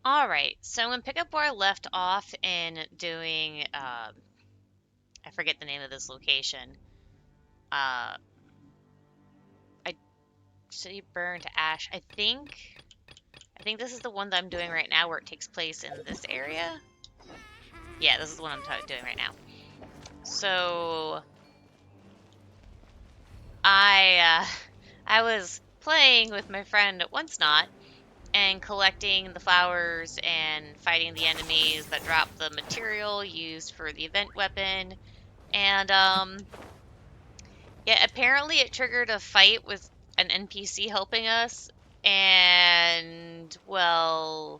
Alright, so I'm gonna pick up where I left off in doing, I forget the name of this location. I City burned to ash. I think this is the one that I'm doing right now where it takes place in this area. Yeah, this is the one I'm doing right now. So I was playing with my friend Once Not and collecting the flowers and fighting the enemies that drop the material used for the event weapon. And yeah, apparently it triggered a fight with an NPC helping us. And well,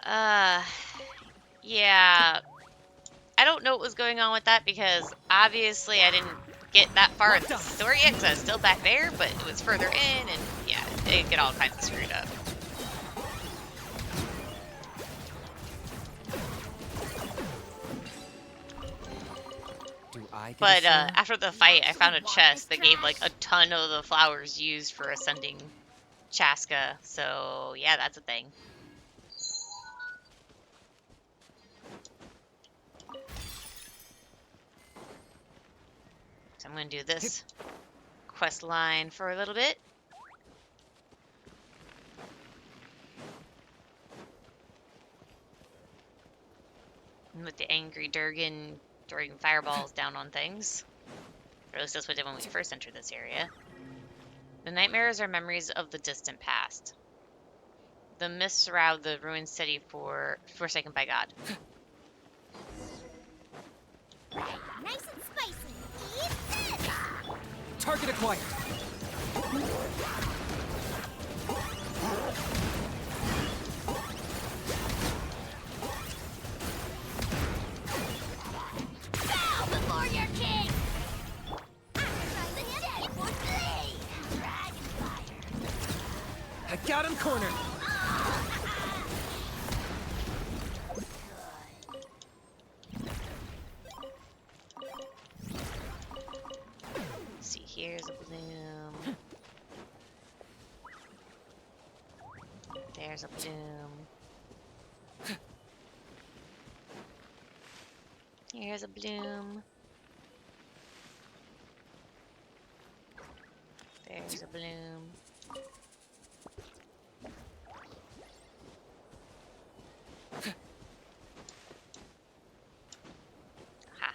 uh yeah, I don't know what was going on with that because obviously I didn't get that far in the story yet because I was still back there, but it was further in, and yeah, it get all kinds of screwed up. But after the fight, I found a chest that gave like a ton of the flowers used for ascending Chaska, so yeah, that's a thing. So I'm going to do this quest line for a little bit. With the angry Durgan throwing fireballs down on things. Or at least that's what I did when we first entered this area. The nightmares are memories of the distant past. The mists surround the ruined city forsaken by God. Nice and spicy. Eat this! Target acquired. Bow before your king! Try the hit for me! Dragon fire! I got him cornered. Let's see, here's a bloom. There's a bloom. Here's a bloom. There's a bloom. Ha.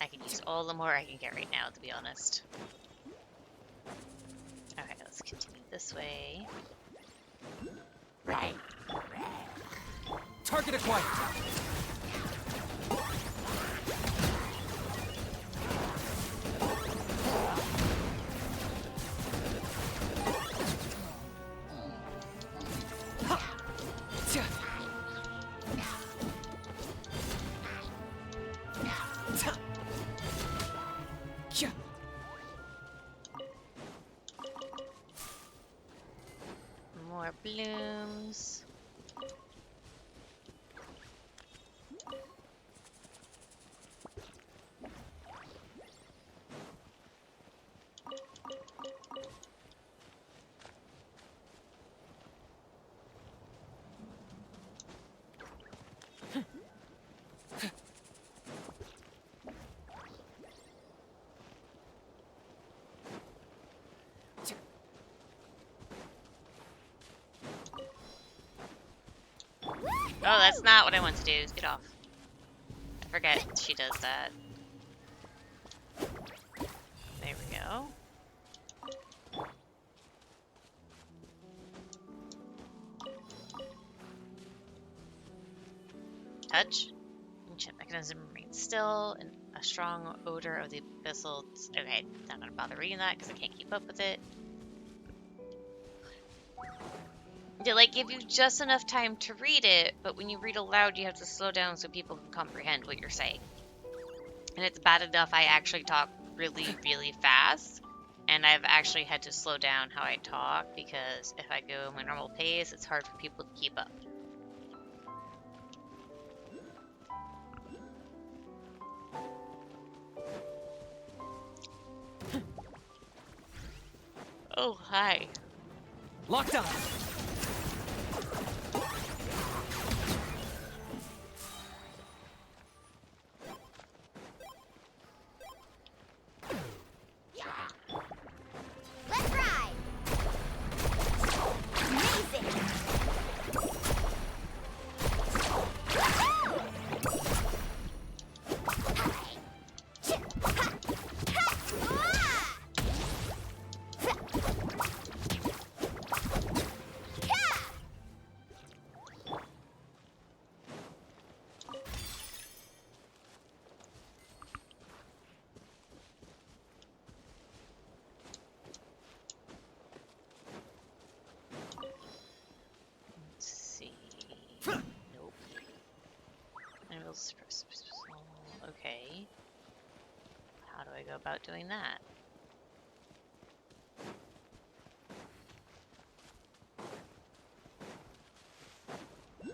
I can use all the more I can get right now, to be honest. Okay, let's continue this way. Right. Target acquired. More blooms. Oh, that's not what I want to do. Get off. I forget she does that. There we go. Touch. Ancient mechanism remains still, and a strong odor of the abyssal. Okay, not gonna bother reading that because I can't keep up with it. They like give you just enough time to read it, but when you read aloud, you have to slow down so people can comprehend what you're saying. And it's bad enough I actually talk really, really fast, and I've actually had to slow down how I talk because if I go my normal pace, it's hard for people to keep up. Oh, hi. Locked on. I go about doing that? I'll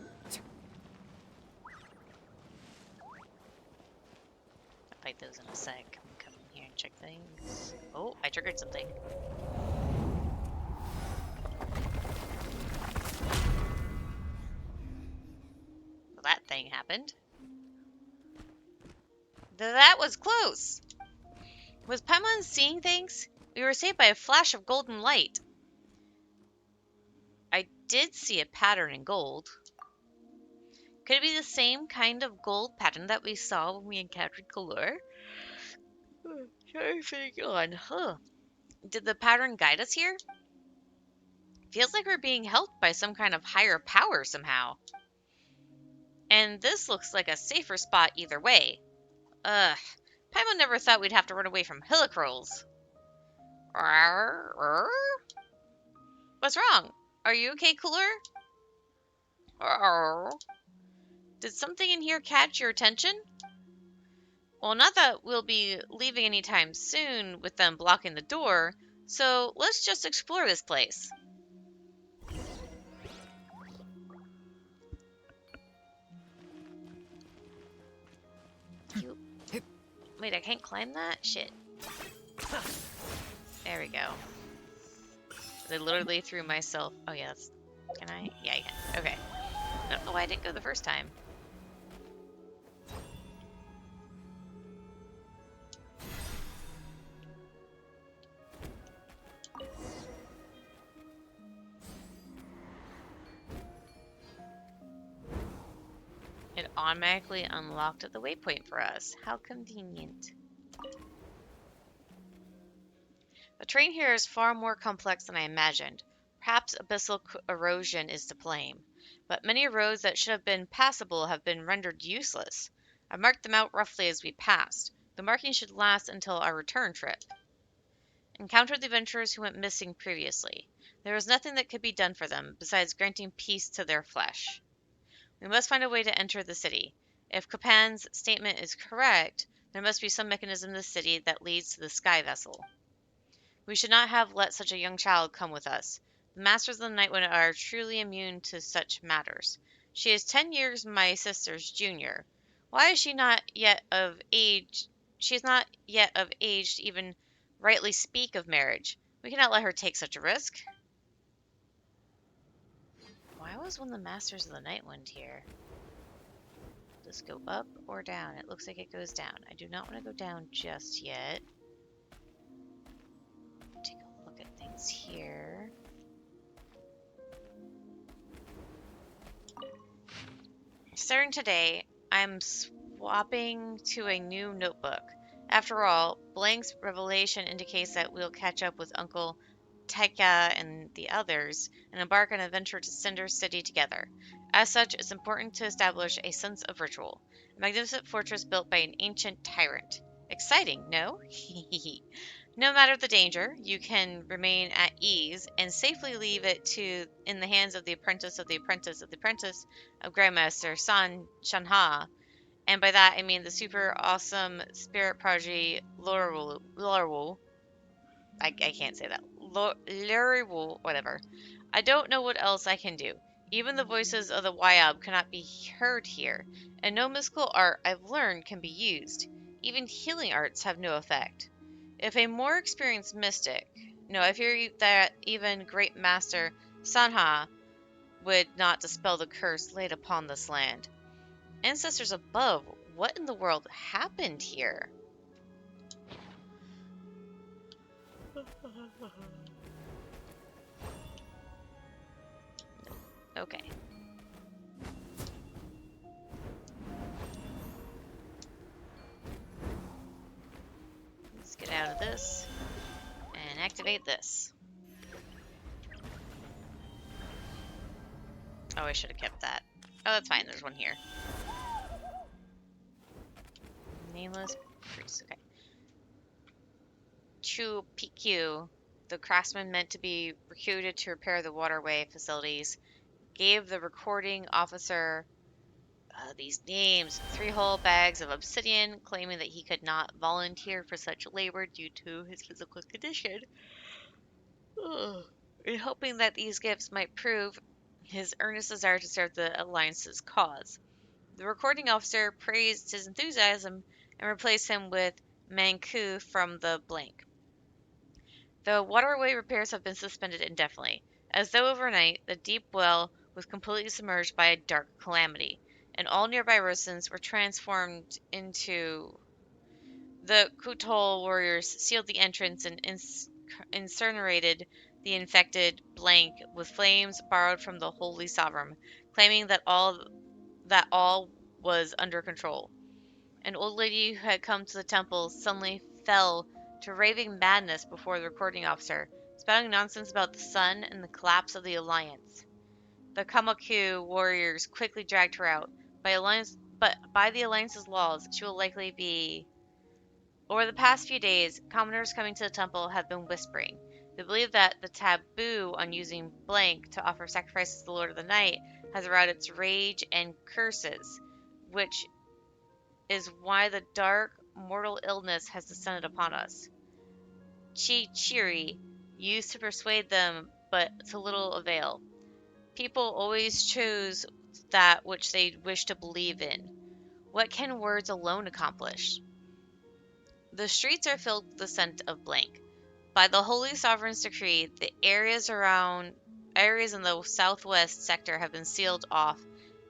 fight those in a sec. I'm coming here and check things. Oh, I triggered something. Well, that thing happened. That was close! Was Paimon seeing things? We were saved by a flash of golden light. I did see a pattern in gold. Could it be the same kind of gold pattern that we saw when we encountered Kalur? Everything on, huh? Did the pattern guide us here? Feels like we're being helped by some kind of higher power somehow. And this looks like a safer spot either way. Ugh. Paimon never thought we'd have to run away from Hillicrolls. What's wrong? Are you okay, Cooler? Did something in here catch your attention? Well, not that we'll be leaving anytime soon with them blocking the door, so let's just explore this place. Wait, I can't climb that? Shit. There we go. I literally threw myself... Oh, yeah, that's... Can I? Yeah, I can. Okay. I don't know why I didn't go the first time. It automatically unlocked the waypoint for us. How convenient. The terrain here is far more complex than I imagined. Perhaps abyssal erosion is to blame, but many roads that should have been passable have been rendered useless. I marked them out roughly as we passed. The markings should last until our return trip. Encountered the adventurers who went missing previously. There was nothing that could be done for them, besides granting peace to their flesh. We must find a way to enter the city. If Capan's statement is correct, there must be some mechanism in the city that leads to the sky vessel. We should not have let such a young child come with us. The Masters of the Night Wind are truly immune to such matters. She is 10 years my sister's junior. Why is she not yet of age? She is not yet of age to even rightly speak of marriage. We cannot let her take such a risk. Why was one of the Masters of the Night Wind here? Does it go up or down? It looks like it goes down. I do not want to go down just yet. Take a look at things here. Starting today, I'm swapping to a new notebook. After all, Blank's revelation indicates that we'll catch up with Uncle Taika and the others and embark on an adventure to Cinder City together. As such, it's important to establish a sense of ritual. A magnificent fortress built by an ancient tyrant. Exciting, no? No matter the danger, you can remain at ease and safely leave it in the hands of the apprentice of the apprentice of the apprentice of Grandmaster Shanha. And by that, I mean the super awesome spirit prodigy Lorwu. I can't say that. Lorwu, whatever. I don't know what else I can do. Even the voices of the Wayab cannot be heard here, and no mystical art I've learned can be used. Even healing arts have no effect. If a more experienced mystic... No, I fear that even Great Master Sanha would not dispel the curse laid upon this land. Ancestors above, what in the world happened here? Okay. Let's get out of this and activate this. Oh, I should have kept that. Oh, that's fine. There's one here. Nameless priest. Okay. Chu PQ, the craftsman meant to be recruited to repair the waterway facilities, gave the recording officer These names. 3 whole bags of obsidian, claiming that he could not volunteer for such labor due to his physical condition. Ugh. In hoping that these gifts might prove his earnest desire to serve the Alliance's cause. The recording officer praised his enthusiasm and replaced him with Manku from the blank. The waterway repairs have been suspended indefinitely, as though overnight the deep well was completely submerged by a dark calamity, and all nearby residents were transformed into. The Kutol warriors sealed the entrance and incinerated the infected blank with flames borrowed from the Holy Sovereign, claiming that all was under control. An old lady who had come to the temple suddenly fell to raving madness before the recording officer, spouting nonsense about the sun and the collapse of the Alliance. The Kamaku warriors quickly dragged her out. But by the Alliance's laws, she will likely be. Over the past few days, commoners coming to the temple have been whispering. They believe that the taboo on using blank to offer sacrifices to the Lord of the Night has aroused its rage and curses, which is why the dark, mortal illness has descended upon us. Chiri used to persuade them, but to little avail. People always choose that which they wish to believe in. What can words alone accomplish? The streets are filled with the scent of blank. By the Holy Sovereign's decree, the areas in the southwest sector have been sealed off,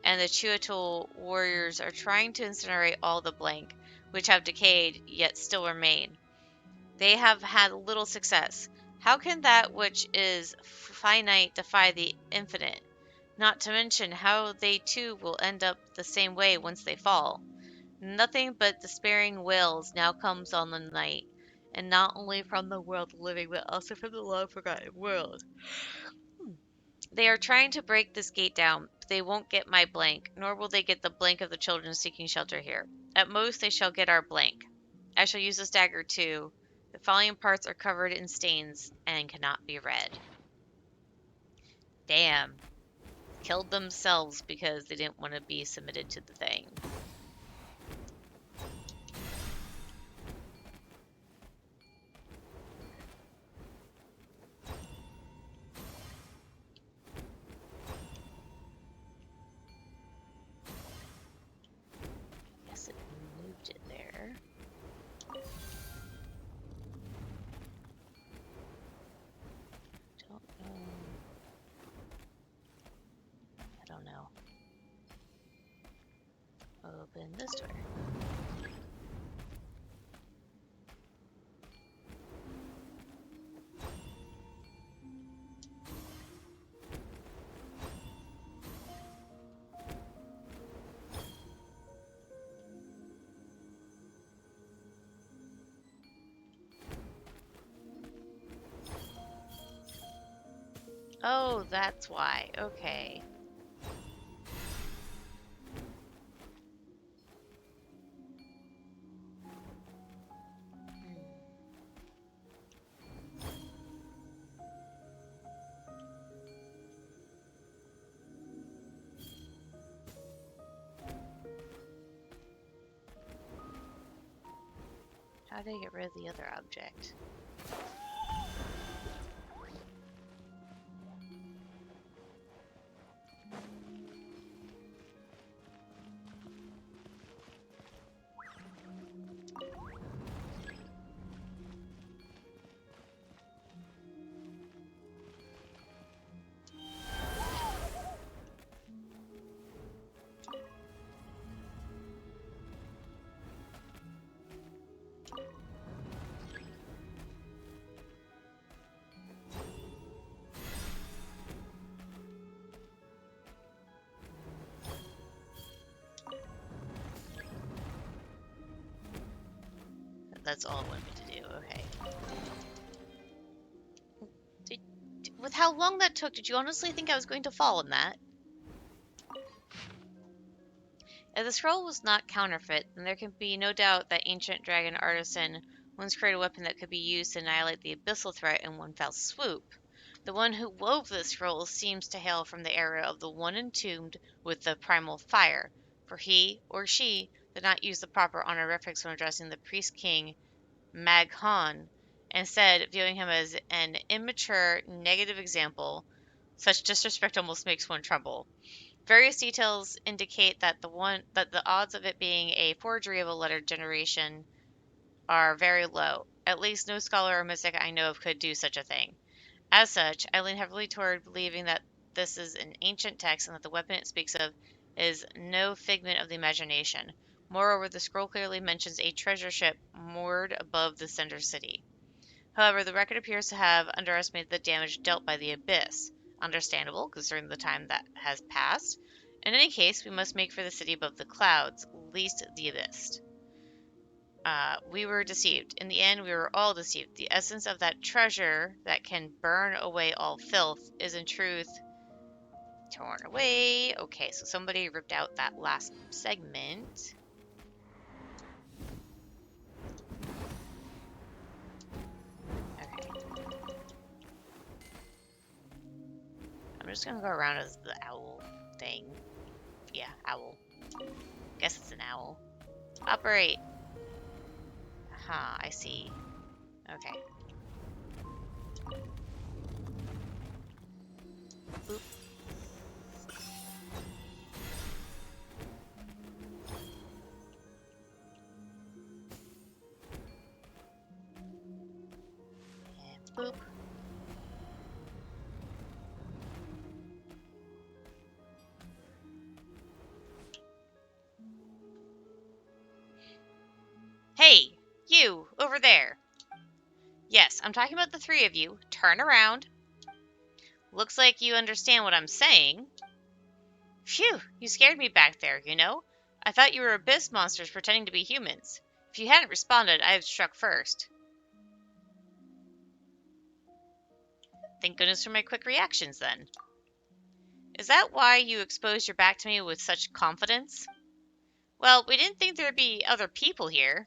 and the Chuatul warriors are trying to incinerate all the blank, which have decayed yet still remain. They have had little success. How can that which is finite defy the infinite? Not to mention how they too will end up the same way once they fall. Nothing but despairing wails now comes on the night, and not only from the world living, but also from the long forgotten world. They are trying to break this gate down, but they won't get my blank, nor will they get the blank of the children seeking shelter here. At most, they shall get our blank. I shall use this dagger too. The falling parts are covered in stains and cannot be read. Damn. Killed themselves because they didn't want to be submitted to the thing. Guess it moved it there. Don't know. I don't know. Open this door. Oh, that's why. Okay. How do I get rid of the other object? That's all it wanted me to do. Okay. With how long that took, did you honestly think I was going to fall in that? If the scroll was not counterfeit, then there can be no doubt that ancient dragon artisan once created a weapon that could be used to annihilate the abyssal threat in one fell swoop. The one who wove this scroll seems to hail from the era of the one entombed with the primal fire, for he or she did not use the proper honorifics when addressing the priest king Maghon, instead viewing him as an immature, negative example. Such disrespect almost makes one tremble. Various details indicate that the odds of it being a forgery of a letter generation are very low. At least no scholar or mystic I know of could do such a thing. As such, I lean heavily toward believing that this is an ancient text and that the weapon it speaks of is no figment of the imagination. Moreover, the scroll clearly mentions a treasure ship moored above the Cinder City. However, the record appears to have underestimated the damage dealt by the Abyss. Understandable, considering the time that has passed. In any case, we must make for the city above the clouds, least the Abyss. We were deceived. In the end, we were all deceived. The essence of that treasure that can burn away all filth is in truth torn away. Okay, so somebody ripped out that last segment. Okay. I'm just gonna go around as the owl thing. Yeah, owl. Guess it's an owl. Operate. Huh, I see. Okay. Boop. And boop. Hey, you, over there. Yes, I'm talking about the three of you. Turn around. Looks like you understand what I'm saying. Phew, you scared me back there, you know? I thought you were abyss monsters pretending to be humans. If you hadn't responded, I'd have struck first. Thank goodness for my quick reactions, then. Is that why you exposed your back to me with such confidence? Well, we didn't think there'd be other people here.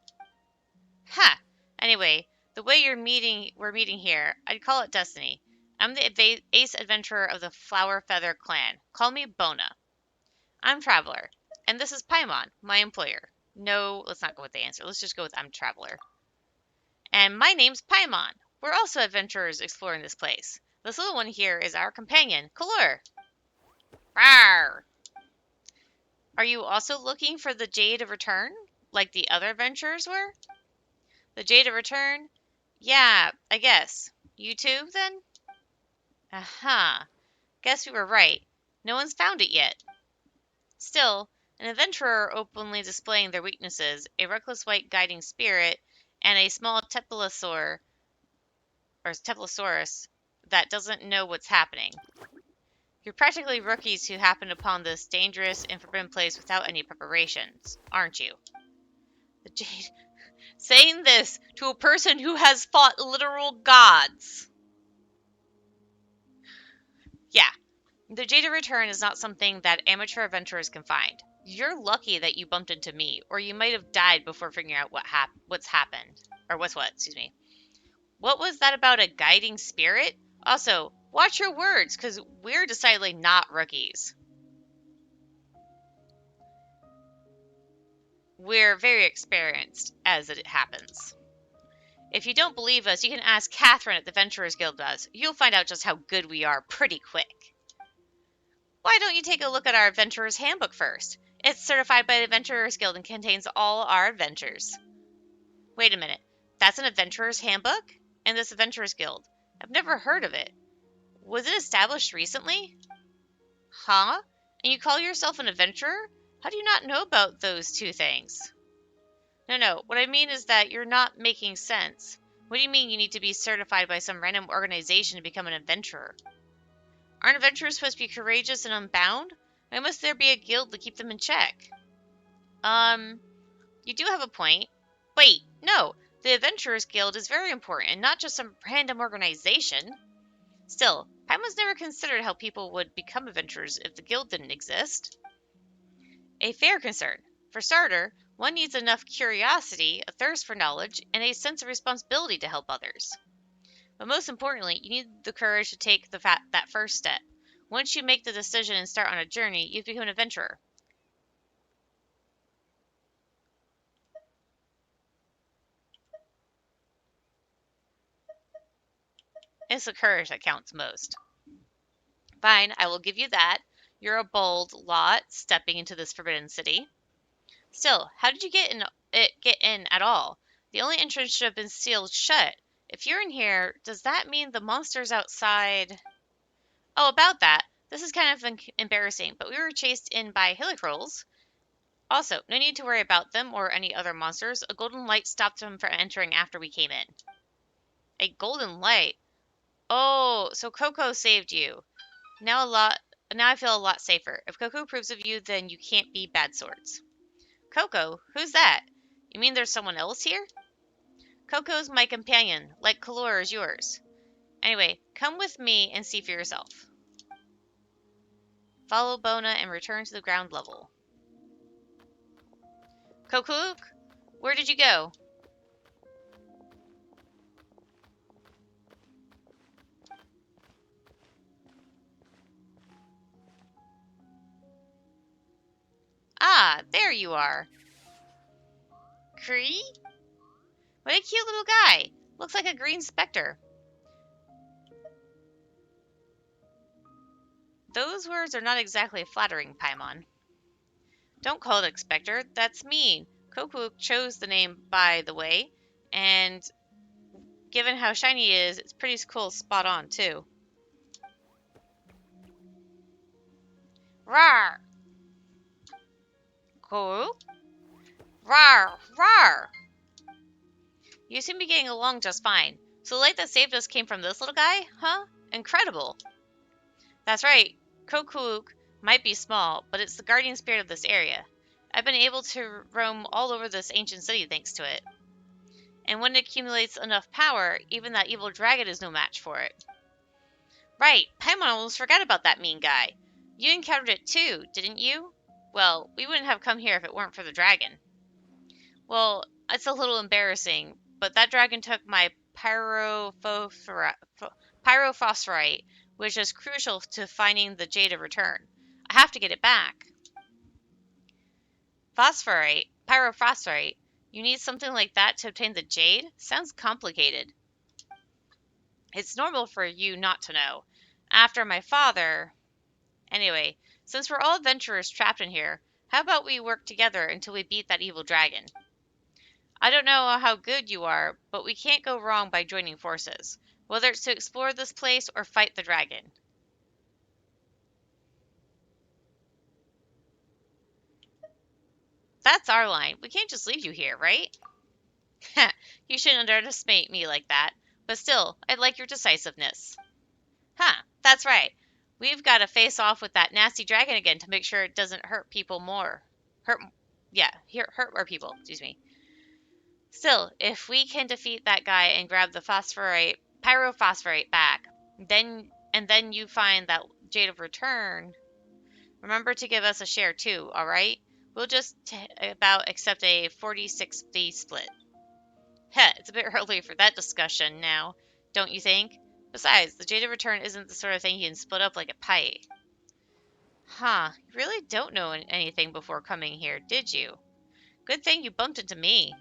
Ha! Anyway, the way we're meeting here, I'd call it destiny. I'm the ace adventurer of the Flower Feather clan. Call me Bona. I'm Traveler, and this is Paimon, my employer. No, let's not go with the answer. Let's just go with I'm Traveler. And my name's Paimon. We're also adventurers exploring this place. This little one here is our companion, Kalur. Rawr! Are you also looking for the Jade of Return, like the other adventurers were? The Jade of Return? Yeah, I guess. You too, then? Aha. Guess we were right. No one's found it yet. Still, an adventurer openly displaying their weaknesses, a reckless white guiding spirit, and a small Teplosaurus that doesn't know what's happening. You're practically rookies who happened upon this dangerous and forbidden place without any preparations, aren't you? The Jade... Saying this to a person who has fought literal gods. Yeah, the Jade of Return is not something that amateur adventurers can find. You're lucky that you bumped into me, or you might have died before figuring out what's happened. Or what's what, excuse me. What was that about a guiding spirit? Also, watch your words, because we're decidedly not rookies. We're very experienced, as it happens. If you don't believe us, you can ask Catherine at the Adventurers Guild does. You'll find out just how good we are pretty quick. Why don't you take a look at our Adventurer's Handbook first? It's certified by the Adventurers Guild and contains all our adventures. Wait a minute. That's an Adventurer's Handbook? And this Adventurers Guild? I've never heard of it. Was it established recently? Huh? And you call yourself an adventurer? How do you not know about those two things? No. What I mean is that you're not making sense. What do you mean you need to be certified by some random organization to become an adventurer? Aren't adventurers supposed to be courageous and unbound? Why must there be a guild to keep them in check? You do have a point. Wait, no. The Adventurers Guild is very important and not just some random organization. Still, Paimon's never considered how people would become adventurers if the guild didn't exist. A fair concern. For starter, one needs enough curiosity, a thirst for knowledge, and a sense of responsibility to help others. But most importantly, you need the courage to take that first step. Once you make the decision and start on a journey, you've become an adventurer. It's the courage that counts most. Fine, I will give you that. You're a bold lot stepping into this forbidden city. Still, how did you get in at all? The only entrance should have been sealed shut. If you're in here, does that mean the monsters outside? Oh, about that. This is kind of embarrassing, but we were chased in by Helicrolls. Also, no need to worry about them or any other monsters. A golden light stopped them from entering after we came in. A golden light? Oh, so Coco saved you. Now I feel a lot safer. If Coco approves of you, then you can't be bad sorts. Coco? Who's that? You mean there's someone else here? Coco's my companion, like Kalor is yours. Anyway, come with me and see for yourself. Follow Bona and return to the ground level. Coco, where did you go? Ah, there you are. Cree? What a cute little guy. Looks like a green specter. Those words are not exactly flattering, Paimon. Don't call it a specter. That's mean. Coco chose the name, by the way, and given how shiny he is, it's pretty cool, spot on, too. Rawr! Coco? Rawr! Rawr! You seem to be getting along just fine. So the light that saved us came from this little guy? Huh? Incredible. That's right. Kokook might be small, but it's the guardian spirit of this area. I've been able to roam all over this ancient city thanks to it. And when it accumulates enough power, even that evil dragon is no match for it. Right, Paimon almost forgot about that mean guy. You encountered it too, didn't you? Well, we wouldn't have come here if it weren't for the dragon. Well, it's a little embarrassing, but that dragon took my pyrophosphorite, which is crucial to finding the jade of return. I have to get it back. Pyrophosphorite? You need something like that to obtain the jade? Sounds complicated. It's normal for you not to know. After my father... Anyway, since we're all adventurers trapped in here, how about we work together until we beat that evil dragon? I don't know how good you are, but we can't go wrong by joining forces, whether it's to explore this place or fight the dragon. That's our line. We can't just leave you here, right? You shouldn't underestimate me like that, but still, I like your decisiveness. Huh, that's right. We've got to face off with that nasty dragon again to make sure it doesn't hurt people more. Hurt more people, excuse me. Still, if we can defeat that guy and grab the pyrophosphorite back, then you find that jade of return, remember to give us a share too, alright? We'll just about accept a 40-60 split. Heh, it's a bit early for that discussion now, don't you think? Besides, the jade of return isn't the sort of thing you can split up like a pie. Huh, you really don't know anything before coming here, did you? Good thing you bumped into me.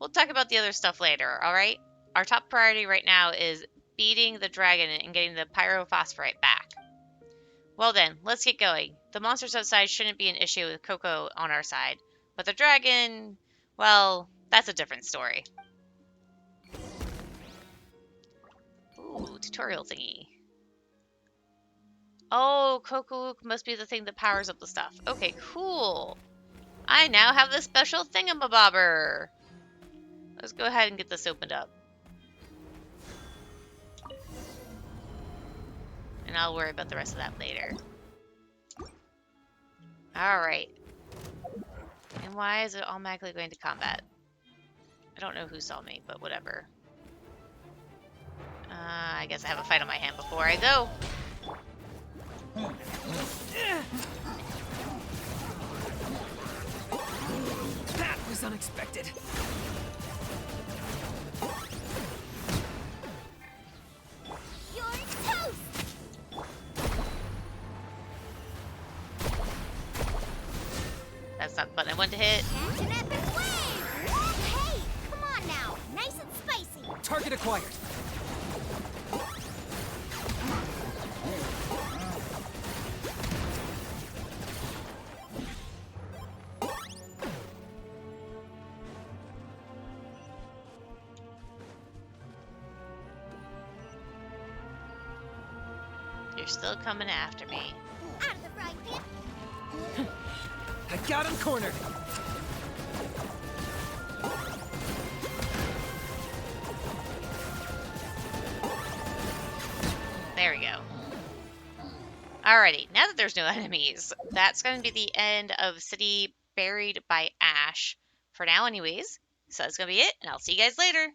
We'll talk about the other stuff later, alright? Our top priority right now is beating the dragon and getting the pyrophosphorite back. Well then, let's get going. The monsters outside shouldn't be an issue with Coco on our side. But the dragon, well, that's a different story. Ooh, tutorial thingy. Oh, Coco must be the thing that powers up the stuff. Okay, cool. I now have this special thingamabobber. Let's go ahead and get this opened up. And I'll worry about the rest of that later. Alright. And why is it automatically going to combat? I don't know who saw me, but whatever. I guess I have a fight on my hand before I go. That was unexpected. You're toast! That's not the button I wanted to hit. Catch an epic wave! Hey, come on now. Nice and spicy. Target acquired. You're still coming after me. Out of the frying pan. I got him cornered. There we go. Alrighty, now that there's no enemies, that's going to be the end of City Buried by Ash. For now, anyways. So that's going to be it, and I'll see you guys later.